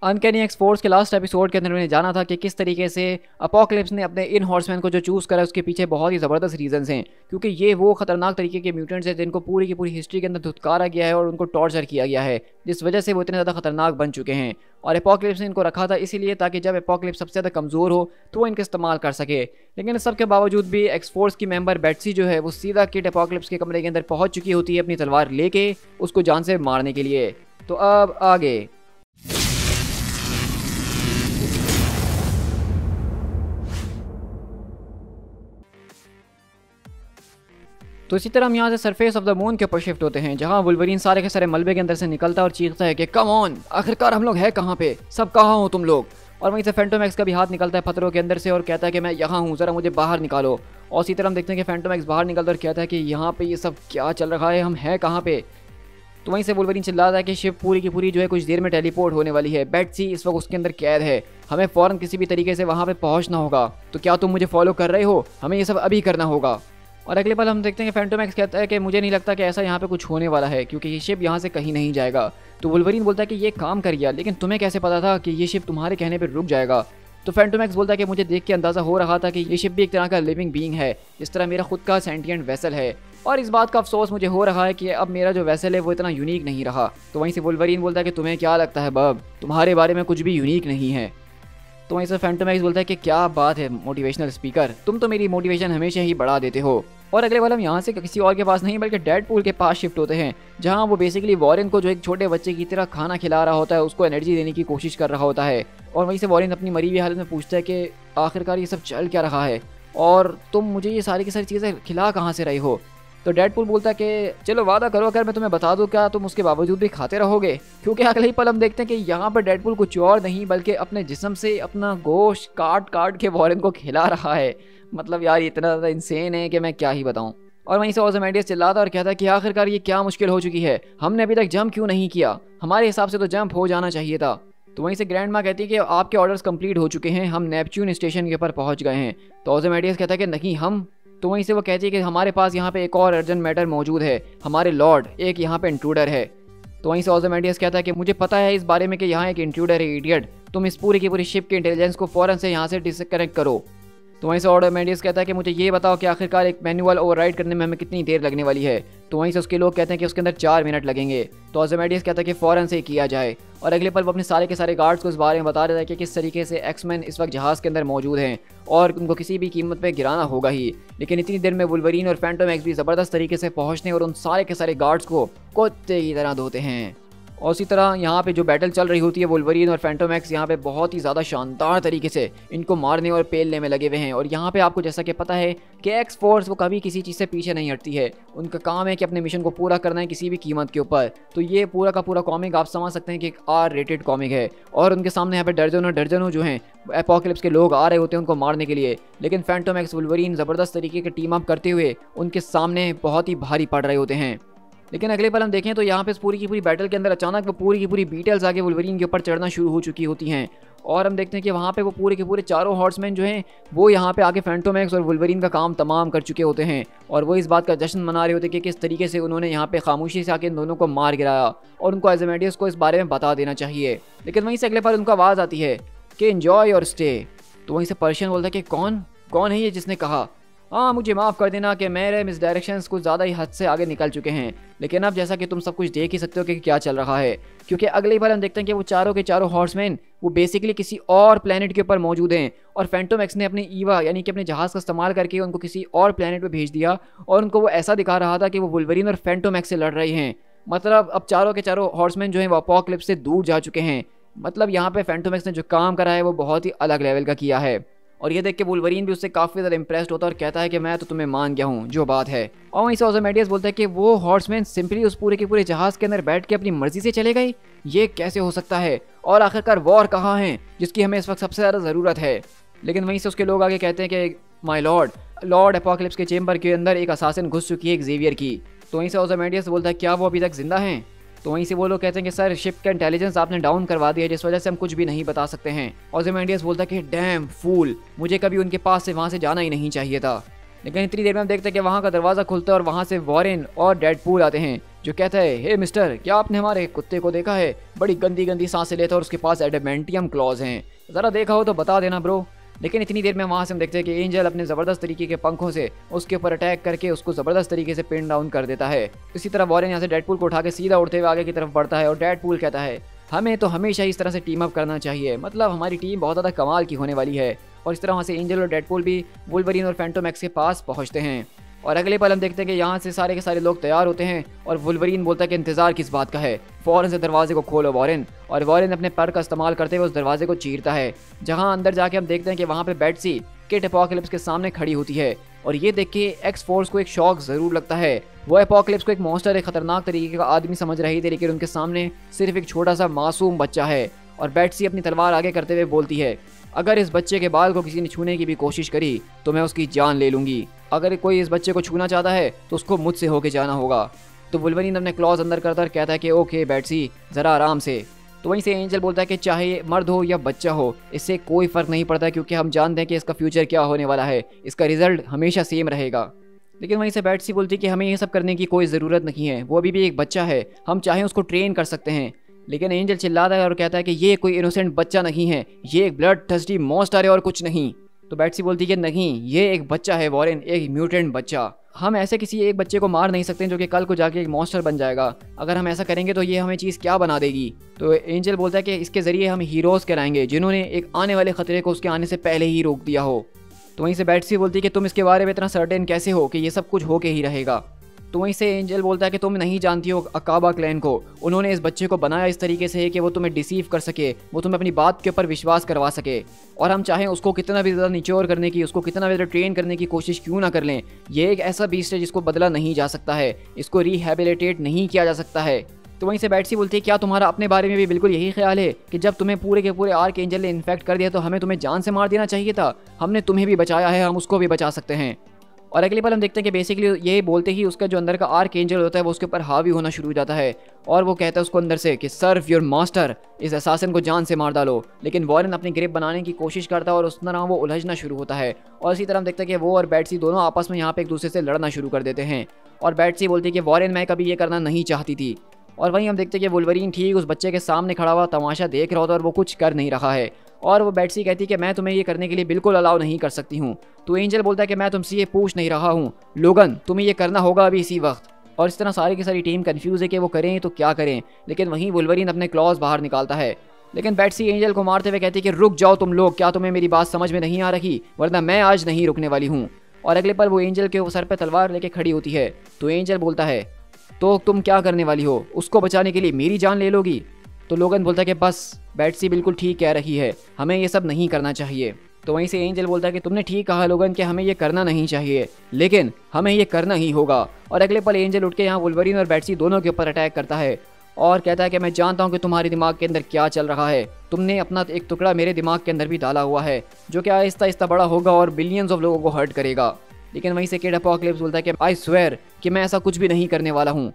Uncanny x-force के last episode के अंदर मैंने जाना था कि किस तरीके से अपोकलिप्स ने अपने इन हॉर्समैन को जो चूज़ करा उसके पीछे बहुत ही ज़बरदस्त रीजंस हैं, क्योंकि ये वो खतरनाक तरीके के म्यूटेंट्स हैं जिनको पूरी की पूरी हिस्ट्री के अंदर धुतकारा गया है और उनको टॉर्चर किया गया है, जिस वजह से वो इतने ज़्यादा खतरनाक बन चुके हैं। और अपोकलिप्स ने इनको रखा था इसीलिए ताकि जब अपोकलिप्स सबसे ज़्यादा कमज़ोर हो तो वो इनका इस्तेमाल कर सके। लेकिन सब के बावजूद भी एक्स-फोर्स की मेंबर बेट्सी जो है वो सीधा किड अपोकलिप्स के कमरे के अंदर पहुंच चुकी होती है अपनी तलवार लेके उसको जान से मारने के लिए। तो अब आगे तो इसी तरह हम यहाँ से सरफेस ऑफ द मून के ऊपर शिफ्ट होते हैं, जहाँ वुल्वरीन सारे के सारे मलबे के अंदर से निकलता है और चीखता है कि कम ऑन, आखिरकार हम लोग हैं कहाँ पे, सब कहाँ हो तुम लोग। और वहीं से फैंटम एक्स का भी हाथ निकलता है पत्थरों के अंदर से और कहता है कि मैं यहाँ हूँ, ज़रा मुझे बाहर निकालो। और इसी तरह हम देखते हैं कि फैंटम एक्स बाहर निकलता है और कहता है कि यहाँ पे ये सब क्या चल रहा है, हम हैं कहाँ पे। तो वहीं से वुल्वरीन चिल्लाता है कि शिप पूरी की पूरी जो है कुछ देर में टेलीपोर्ट होने वाली है, बेट्सी इस वक्त उसके अंदर कैद है, हमें फ़ौरन किसी भी तरीके से वहाँ पे पहुँचना होगा। तो क्या तुम मुझे फॉलो कर रहे हो, हमें ये सब अभी करना होगा। और अगले पल हम देखते हैं कि फैंटम एक्स कहता है कि मुझे नहीं लगता कि ऐसा यहाँ पे कुछ होने वाला है, क्योंकि ये शिप यहाँ से कहीं नहीं जाएगा। तो वुल्वरीन बोलता है कि ये काम कर गया, लेकिन तुम्हें कैसे पता था कि ये शिप तुम्हारे कहने पर रुक जाएगा। तो फैंटम एक्स बोलता है कि मुझे देख के अंदाज़ा हो रहा था कि ये शिप भी एक तरह का लिविंग बीइंग है, जिस तरह मेरा खुद का सेंटिएंट वेसल है। और इस बात का अफसोस मुझे हो रहा है कि अब मेरा जो वेसल है वो इतना यूनिक नहीं रहा। तो वहीं से वुल्वरीन बोलता है कि तुम्हें क्या लगता है बब, तुम्हारे बारे में कुछ भी यूनिक नहीं है। तो वहीं से फैंटम एक्स बोलता है कि क्या बात है मोटिवेशनल स्पीकर, तुम तो मेरी मोटिवेशन हमेशा ही बढ़ा देते हो। और अगले वाला हम यहाँ से किसी और के पास नहीं बल्कि डेडपूल के पास शिफ्ट होते हैं, जहाँ वो बेसिकली वॉरेन को जो एक छोटे बच्चे की तरह खाना खिला रहा होता है, उसको एनर्जी देने की कोशिश कर रहा होता है। और वहीं से वॉरेन अपनी मरी हुई हालत में पूछता है कि आखिरकार ये सब चल क्या रहा है और तुम मुझे ये सारी की सारी चीज़ें खिला कहाँ से रहे हो। तो डेडपूल बोलता है कि चलो वादा करो, अगर मैं तुम्हें बता दूं क्या तुम उसके बावजूद भी खाते रहोगे। क्योंकि अगले ही पल हम देखते हैं कि यहाँ पर डेडपूल कुछ और नहीं बल्कि अपने जिस्म से अपना गोश्त काट काट के वॉरेन को खिला रहा है। मतलब यार इतना ज़्यादा इंसेन है कि मैं क्या ही बताऊँ। और वहीं से ओzymandias चिल्लाता और कहता है कि आखिरकार ये क्या मुश्किल हो चुकी है, हमने अभी तक जंप क्यों नहीं किया, हमारे हिसाब से तो जंप हो जाना चाहिए था। तो वहीं से ग्रैंड माँ कहती है कि आपके ऑर्डर्स कंप्लीट हो चुके हैं, हम नेपच्यून स्टेशन के ऊपर पहुंच गए हैं। तो ओzymandias कहता है कि नहीं हम। तो वहीं से वो कहती है कि हमारे पास यहाँ पे एक और अर्जेंट मैटर मौजूद है, हमारे लॉर्ड एक यहाँ पे इंट्रूडर है। तो वहीं से ओzymandias कहता है कि मुझे पता है इस बारे में कि यहाँ एक इंट्रूडर है इडियट, तुम इस पूरी की पूरी शिप के इंटेलिजेंस को फ़ौरन से यहाँ से डिस्कनेक्ट करो। तो वहीं से ओzymandias कहता है कि मुझे ये बताओ कि आखिरकार एक मैनुअल ओवरराइड करने में हमें कितनी देर लगने वाली है। तो वहीं से उसके लोग कहते हैं कि उसके अंदर 4 मिनट लगेंगे। तो ओzymandias कहता है कि फ़ौरन से किया जाए। और अगले पल वो अपने सारे के सारे गार्ड्स को इस बारे में बता देता है कि किस तरीके से एक्समैन इस वक्त जहाज़ के अंदर मौजूद हैं और उनको किसी भी कीमत पे गिराना होगा ही। लेकिन इतनी देर में वुल्वरीन और फैंटम एक्स भी ज़बरदस्त तरीके से पहुँचने और उन सारे के सारे गार्ड्स को कुत्ते की तरह धोते हैं। और इसी तरह यहाँ पे जो बैटल चल रही होती है वुल्वरीन और फैंटम एक्स यहाँ पे बहुत ही ज़्यादा शानदार तरीके से इनको मारने और पेलने में लगे हुए हैं। और यहाँ पे आपको जैसा कि पता है कि एक्स-फोर्स वो कभी किसी चीज़ से पीछे नहीं हटती है, उनका काम है कि अपने मिशन को पूरा करना है किसी भी कीमत के ऊपर। तो ये पूरा का पूरा कॉमिक आप समझ सकते हैं कि एक R-rated कॉमिक है और उनके सामने यहाँ पे दर्जनों जो हैं एपोकलिप्स के लोग आ रहे होते हैं उनको मारने के लिए, लेकिन फैंटम एक्स वुल्वरीन ज़बरदस्त तरीके के टीम अप करते हुए उनके सामने बहुत ही भारी पड़ रहे होते हैं। लेकिन अगले पल हम देखें तो यहाँ पे इस पूरी की पूरी बैटल के अंदर अचानक वो पूरी की पूरी बीटल्स आगे वुल्वरीन के ऊपर चढ़ना शुरू हो चुकी होती हैं। और हम देखते हैं कि वहाँ पे वो पूरे के पूरे चारों हॉर्समैन जो हैं वो यहाँ पे आगे फैंटम एक्स और वुल्वरीन का काम तमाम कर चुके होते हैं। और वो इस बात का जश्न मना रहे होते हैं कि किस तरीके से उन्होंने यहाँ पे खामोशी से आके इन दोनों को मार गिराया और उनको ओzymandias को इस बारे में बता देना चाहिए। लेकिन वहीं से अगले पल उनको आवाज़ आती है कि एन्जॉय और स्टे। तो वहीं से पर्शियन बोलता है कि कौन है ये जिसने कहा, हाँ मुझे माफ़ कर देना कि मेरे मिस डायरेक्शंस कुछ ज़्यादा ही हद से आगे निकल चुके हैं, लेकिन अब जैसा कि तुम सब कुछ देख ही सकते हो कि क्या चल रहा है। क्योंकि अगली बार हम देखते हैं कि वो चारों के चारों हॉर्समैन वो बेसिकली किसी और प्लेनेट के ऊपर मौजूद हैं और फैंटम एक्स ने अपने ईवा यानी कि अपने जहाज़ का इस्तेमाल करके उनको किसी और प्लेनेट पर भेज दिया और उनको वो ऐसा दिखा रहा था कि वो वुल्वरीन और फैंटम एक्स से लड़ रहे हैं। मतलब अब चारों के चारों हॉर्समैन जो हैं वो अपोकलिप्स से दूर जा चुके हैं। मतलब यहाँ पे फैंटम एक्स ने जो काम करा है वो बहुत ही अलग लेवल का किया है। और ये देख के वुल्वरीन भी उससे काफ़ी ज़्यादा इंप्रेस्ड होता है और कहता है कि मैं तो तुम्हें मान गया हूँ जो बात है। और वहीं से ओzymandias बोलता है कि वो हॉर्समैन सिंपली उस पूरे के पूरे जहाज़ के अंदर बैठ के अपनी मर्जी से चले गए, ये कैसे हो सकता है और आखिरकार वॉर कहाँ है जिसकी हमें इस वक्त सबसे ज़्यादा ज़रूरत है। लेकिन वहीं से उसके लोग आगे कहते हैं कि माय लॉर्ड एपोकलिप्स के चेम्बर के अंदर एक असासिन घुस चुकी है एक ज़ेवियर की। तो वहीं से ओzymandias बोलता है क्या वो अभी तक जिंदा हैं। तो वहीं से वो लोग कहते हैं कि सर शिप का इंटेलिजेंस आपने डाउन करवा दिया जिस वजह से हम कुछ भी नहीं बता सकते हैं। ओzymandias बोलता है कि डैम फूल, मुझे कभी उनके पास से वहाँ से जाना ही नहीं चाहिए था। लेकिन इतनी देर में हम देखते हैं कि वहाँ का दरवाज़ा खुलता है और वहाँ से वॉरेन और डेडपूल आते हैं जो कहता है, हे मिस्टर, क्या आपने हमारे कुत्ते को देखा है? बड़ी गंदी गंदी सांसें लेता है और उसके पास एडामेंटियम क्लॉज हैं। ज़रा देखा हो तो बता देना ब्रो। लेकिन इतनी देर में वहाँ से हम देखते हैं कि एंजल अपने ज़बरदस्त तरीके के पंखों से उसके ऊपर अटैक करके उसको ज़बरदस्त तरीके से पिन डाउन कर देता है। इसी तरह वॉरेन यहाँ से डेडपूल को उठा के सीधा उड़ते हुए आगे की तरफ बढ़ता है और डेडपूल कहता है, हमें तो हमेशा इस तरह से टीम अप करना चाहिए, मतलब हमारी टीम बहुत ज़्यादा कमाल की होने वाली है। और इस तरह वहाँ से एंजल और डेडपूल भी वुल्वरीन और फैंटोम एक्स के पास पहुँचते हैं। और अगले पल हम देखते हैं कि यहाँ से सारे के सारे लोग तैयार होते हैं और वुल्वरीन बोलता है कि इंतजार किस बात का है, फौरन से दरवाजे को खोलो वॉरेन। और वॉरेन अपने पर का इस्तेमाल करते हुए उस दरवाजे को चीरता है, जहाँ अंदर जाके हम देखते हैं कि वहाँ पे बेट्सी किट एपोकलिप्स के सामने खड़ी होती है। और ये देख के एक्स फोर्स को एक शॉक जरूर लगता है। वो एपोकलिप्स को एक मॉन्स्टर, एक खतरनाक तरीके का आदमी समझ रही थी, लेकिन उनके सामने सिर्फ एक छोटा सा मासूम बच्चा है। और बेट्सी अपनी तलवार आगे करते हुए बोलती है, अगर इस बच्चे के बाल को किसी ने छूने की भी कोशिश करी तो मैं उसकी जान ले लूंगी। अगर कोई इस बच्चे को छूना चाहता है तो उसको मुझसे होके जाना होगा। तो वुल्वरीन अपने क्लॉज अंदर करता और कहता है कि ओके बेट्सी, ज़रा आराम से। तो वहीं से एंजल बोलता है कि चाहे मर्द हो या बच्चा हो, इससे कोई फ़र्क नहीं पड़ता, क्योंकि हम जानते हैं कि इसका फ्यूचर क्या होने वाला है, इसका रिजल्ट हमेशा सेम रहेगा। लेकिन वहीं से बेट्सी बोलती है कि हमें ये सब करने की कोई ज़रूरत नहीं है, वो अभी भी एक बच्चा है, हम चाहें उसको ट्रेन कर सकते हैं। लेकिन एंजल चिल्लाता है और कहता है कि ये कोई इनोसेंट बच्चा नहीं है, ये एक ब्लड थर्स्टी मॉन्स्टर है और कुछ नहीं। तो बेट्सी बोलती है कि नहीं, ये एक बच्चा है वॉरेन, एक म्यूटेंट बच्चा। हम ऐसे किसी एक बच्चे को मार नहीं सकते जो कि कल को जाके एक मॉन्स्टर बन जाएगा। अगर हम ऐसा करेंगे तो ये हमें चीज़ क्या बना देगी। तो एंजल बोलता है कि इसके ज़रिए हम हीरोज़ कराएंगे जिन्होंने एक आने वाले खतरे को उसके आने से पहले ही रोक दिया हो। तो वहीं से बेट्सी बोलती है कि तुम इसके बारे में इतना सर्टेन कैसे हो कि ये सब कुछ होके ही रहेगा। तो वहीं से एंजल बोलता है कि तुम नहीं जानती हो अकाबा क्लैन को, उन्होंने इस बच्चे को बनाया इस तरीके से कि वो तुम्हें डिसीव कर सके, वो तुम्हें अपनी बात के ऊपर विश्वास करवा सके। और हम चाहें उसको कितना भी ज़्यादा निचोड़ करने की, उसको कितना भी ज़्यादा ट्रेन करने की कोशिश क्यों ना कर लें, ये एक ऐसा बीस्ट है जिसको बदला नहीं जा सकता है, इसको रिहेबिलिटेट नहीं किया जा सकता है। तो वहीं से बेट्सी बोलती है, क्या तुम्हारा अपने बारे में भी बिल्कुल यही ख्याल है कि जब तुम्हें पूरे के पूरे आर्क एंजल ने इन्फेक्ट कर दिया तो हमें तुम्हें जान से मार देना चाहिए था? हमने तुम्हें भी बचाया है, हम उसको भी बचा सकते हैं। और अगले पल हम देखते हैं कि बेसिकली ये बोलते ही उसका जो अंदर का आर्क एंजल होता है वो उसके ऊपर हावी होना शुरू हो जाता है। और वो कहता है उसको अंदर से कि सर्व योर मास्टर, इस असासिन को जान से मार डालो। लेकिन वॉरेन अपनी ग्रिप बनाने की कोशिश करता है और उस तरह वो उलझना शुरू होता है। और इसी तरह हम देखते हैं कि वो और बेट्सी दोनों आपस में यहाँ पे एक दूसरे से लड़ना शुरू कर देते हैं। और बेट्सी बोलती है कि वॉरेन, मैं कभी ये करना नहीं चाहती थी। और वहीं हम देखते हैं कि वुल्वरीन ठीक उस बच्चे के सामने खड़ा हुआ तमाशा देख रहा होता है और वो कुछ कर नहीं रहा है। और वो बेट्सी कहती है कि मैं तुम्हें ये करने के लिए बिल्कुल अलाउ नहीं कर सकती हूँ। तो एंजल बोलता है कि मैं तुमसे ये पूछ नहीं रहा हूँ लोगन, तुम्हें ये करना होगा अभी इसी वक्त। और इस तरह सारी की सारी टीम कंफ्यूज है कि वो करें तो क्या करें। लेकिन वहीं वुल्वरीन अपने क्लॉज बाहर निकालता है। लेकिन बेट्सी एंजल को मारते हुए कहती है कि रुक जाओ तुम लोग, क्या तुम्हें मेरी बात समझ में नहीं आ रही, वरना मैं आज नहीं रुकने वाली हूँ। और अगले पल वो एंजल के सर पर तलवार लेके खड़ी होती है। तो एंजल बोलता है, तो तुम क्या करने वाली हो, उसको बचाने के लिए मेरी जान ले लोगी? तो लोगन बोलता है कि बस, बेट्सी बिल्कुल ठीक कह रही है, हमें ये सब नहीं करना चाहिए। तो वहीं से एंजल बोलता है कि तुमने ठीक कहा लोगन कि हमें ये करना नहीं चाहिए, लेकिन हमें ये करना ही होगा। और अगले पल एंजल उठ के यहाँ वुल्वरीन और बेट्सी दोनों के ऊपर अटैक करता है और कहता है कि मैं जानता हूँ कि तुम्हारे दिमाग के अंदर क्या चल रहा है, तुमने अपना एक टुकड़ा मेरे दिमाग के अंदर भी डाला हुआ है जो कि आहिस्ता आहिस्ता बड़ा होगा और बिलियंस ऑफ लोगों को हर्ट करेगा। लेकिन वहीं से किड एपोकलिप्स बोलता है कि आई स्वेयर कि मैं ऐसा कुछ भी नहीं करने वाला हूँ।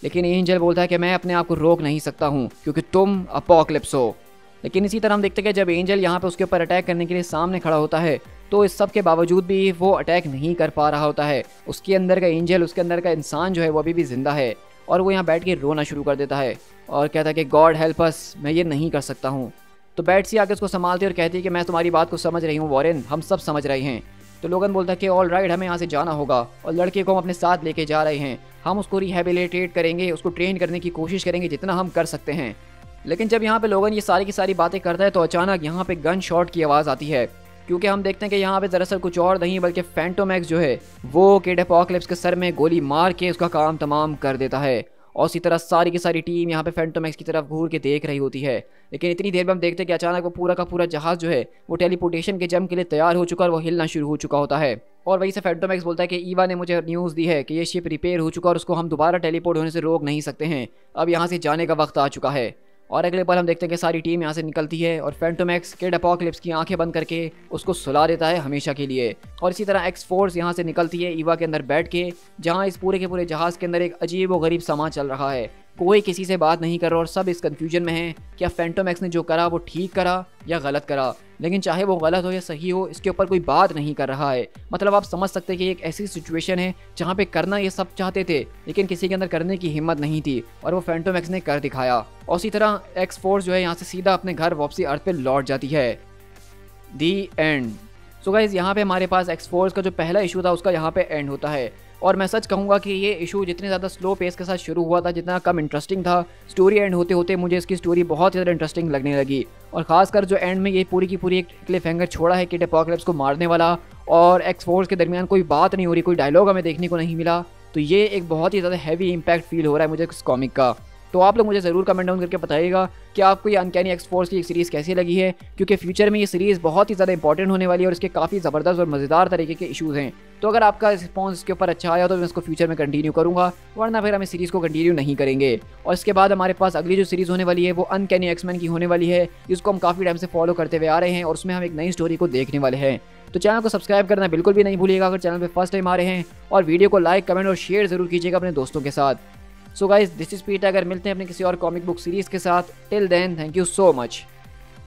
लेकिन एंजल बोलता है कि मैं अपने आप को रोक नहीं सकता हूँ क्योंकि तुम अपोकलिप्स हो। लेकिन इसी तरह हम देखते हैं कि जब एंजल यहाँ पे उसके ऊपर अटैक करने के लिए सामने खड़ा होता है तो इस सब के बावजूद भी वो अटैक नहीं कर पा रहा होता है। उसके अंदर का एंजल, उसके अंदर का इंसान जो है वो अभी भी जिंदा है और वो यहाँ बैठ के रोना शुरू कर देता है और कहता है कि गॉड हेल्प अस, मैं ये नहीं कर सकता हूँ। तो बेट्सी आके उसको संभालती है और कहती है कि मैं तुम्हारी बात को समझ रही हूँ वॉरेन, हम सब समझ रहे हैं। तो लोगन बोलता है कि ऑल राइट, हमें यहाँ से जाना होगा और लड़के को हम अपने साथ लेके जा रहे हैं, हम उसको रिहेबिलिटेट करेंगे, उसको ट्रेन करने की कोशिश करेंगे जितना हम कर सकते हैं। लेकिन जब यहाँ पे लोगन ये सारी की सारी बातें करता है तो अचानक यहाँ पे गन शॉट की आवाज़ आती है, क्योंकि हम देखते हैं कि यहाँ पे दरअसल कुछ और नहीं बल्कि फैंटोम एक्स जो है वो किड एपोकलिप्स के सर में गोली मार के उसका काम तमाम कर देता है। और इसी तरह सारी की सारी टीम यहाँ पे फैंटोम एक्स की तरफ घूर के देख रही होती है। लेकिन इतनी देर में हम देखते हैं कि अचानक वो पूरा का पूरा जहाज़ जो है वो टेलीपोर्टेशन के जंप के लिए तैयार हो चुका और वो हिलना शुरू हो चुका होता है। और वहीं से फैंटोम एक्स बोलता है कि ईवा ने मुझे न्यूज़ दी है कि ये शिप रिपेयर हो चुका और उसको हम दोबारा टेलीपोर्ट होने से रोक नहीं सकते हैं, अब यहाँ से जाने का वक्त आ चुका है। और अगले पल हम देखते हैं कि सारी टीम यहाँ से निकलती है और फैंटोम एक्स किड एपोकलिप्स की आंखें बंद करके उसको सुला देता है हमेशा के लिए। और इसी तरह एक्स फोर्स यहाँ से निकलती है ईवा के अंदर बैठ के, जहाँ इस पूरे के पूरे जहाज़ के अंदर एक अजीब व गरीब समा चल रहा है। कोई किसी से बात नहीं कर रहा और सब इस कन्फ्यूजन में हैं कि फैंटम एक्स ने जो करा वो ठीक करा या गलत करा। लेकिन चाहे वो गलत हो या सही हो, इसके ऊपर कोई बात नहीं कर रहा है। मतलब आप समझ सकते हैं कि एक ऐसी सिचुएशन है जहाँ पे करना ये सब चाहते थे लेकिन किसी के अंदर करने की हिम्मत नहीं थी और वो फैंटम एक्स ने कर दिखाया। और इसी तरह एक्स फोर्स जो है यहाँ से सीधा अपने घर वापसी अर्थ पे लौट जाती है। दी एंड। सो गाइज यहाँ पे हमारे पास एक्स फोर्स का जो पहला इशू था उसका यहाँ पे एंड होता है। और मैं सच कहूँगा कि ये इशू जितने ज़्यादा स्लो पेस के साथ शुरू हुआ था, जितना कम इंटरेस्टिंग था, स्टोरी एंड होते होते मुझे इसकी स्टोरी बहुत ज़्यादा इंटरेस्टिंग लगने लगी। और ख़ासकर जो एंड में ये पूरी की पूरी एक क्लिफ हैंगर छोड़ा है किड एपोकलिप्स को मारने वाला और एक्स फोर्स के दरमियान कोई बात नहीं हो रही, कोई डायलॉग हमें देखने को नहीं मिला, तो ये एक बहुत ही ज़्यादा हैवी इम्पैक्ट फील हो रहा है मुझे इस कॉमिक का। तो आप लोग मुझे ज़रूर कमेंट डाउन करके बताइएगा कि आपको ये अनकैनी एक्स फोर्स की एक सीरीज़ कैसी लगी है, क्योंकि फ्यूचर में ये सीरीज़ बहुत ही ज़्यादा इंपॉर्टेंट होने वाली है और इसके काफ़ी ज़बरदस्त और मज़ेदार तरीके के इशूज़ हैं। तो अगर आपका रिस्पॉन्स इसके ऊपर अच्छा आया तो मैं इसको फ्यूचर में कंटिन्यू करूँगा, वरना फिर हम इस सीरीज़ को कंटिन्यू नहीं करेंगे। और इसके बाद हमारे पास अगली जो सीरीज़ होने वाली है वो अनकैनी एक्समैन की होने वाली है, जिसको हम काफ़ी टाइम से फॉलो करते हुए आ रहे हैं और उसमें हम एक नई स्टोरी को देखने वाले हैं। तो चैनल को सब्सक्राइब करना बिल्कुल भी नहीं भूलिएगा अगर चैनल पे फर्स्ट टाइम आ रहे हैं, और वीडियो को लाइक, कमेंट और शेयर ज़रूर कीजिएगा अपने दोस्तों के साथ। So guys, this is Peter. अगर मिलते हैं अपने किसी और कॉमिक बुक सीरीज़ के साथ, till then thank you so much.